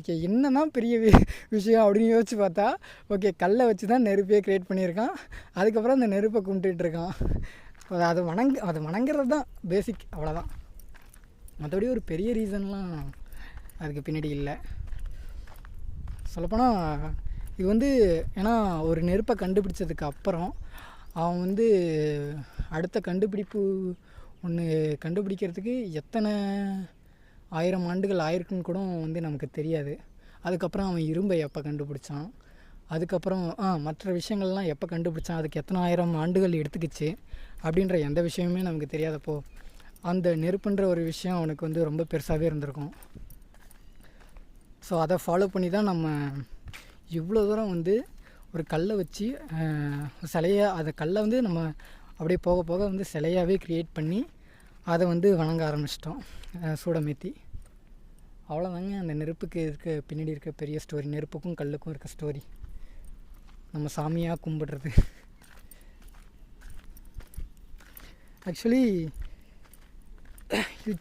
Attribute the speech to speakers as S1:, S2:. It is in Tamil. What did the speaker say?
S1: ஓகே என்னன்னா பெரிய விஷயம் அப்படின்னு யோசிச்சு பார்த்தா, ஓகே கல்லை வச்சு தான் நெருப்பே க்ரியேட் பண்ணியிருக்கான். அதுக்கப்புறம் அந்த நெருப்பை கும்பிட்டுட்டு இருக்கான். அது வணங்குறது தான் பேசிக், அவ்வளோதான். மற்றபடி ஒரு பெரிய ரீசன்லாம் அதுக்கு பின்னாடி இல்லை. சொல்லப்போனால் இது வந்து ஏன்னா ஒரு நெருப்பை கண்டுபிடிச்சதுக்கு அப்புறம் அவன் வந்து அடுத்த கண்டுபிடிப்பு ஒன்று கண்டுபிடிக்கிறதுக்கு எத்தனை 1000 ஆண்டுகள் ஆயிருக்குன்னு கூட வந்து நமக்கு தெரியாது. அதுக்கப்புறம் அவன் இரும்பை எப்போ கண்டுபிடிச்சான், அதுக்கப்புறம் மற்ற விஷயங்கள்லாம் எப்போ கண்டுபிடிச்சான், அதுக்கு எத்தனை 1000 ஆண்டுகள் எடுத்துக்கிச்சு அப்படின்ற எந்த விஷயமுமே நமக்கு தெரியாதப்போ அந்த நெருப்புன்ற ஒரு விஷயம் அவனுக்கு வந்து ரொம்ப பெருசாகவே இருந்திருக்கும். ஸோ அதை ஃபாலோ பண்ணி தான் நம்ம இவ்வளோ தூரம் வந்து ஒரு கல்லை வச்சு சிலையாக, அதை கல்லை வந்து நம்ம அப்படியே போக போக வந்து சிலையாகவே க்ரியேட் பண்ணி அதை வந்து வணங்க ஆரம்பிச்சிட்டோம் சூடமேத்தி. அவ்வளோதாங்க அந்த நெருப்புக்கு பின்னாடி இருக்க பெரிய ஸ்டோரி. நெருப்புக்கும் கல்லுக்கும் இருக்க ஸ்டோரி, நம்ம சாமியாக கும்பிடுறது. ஆக்சுவலி இது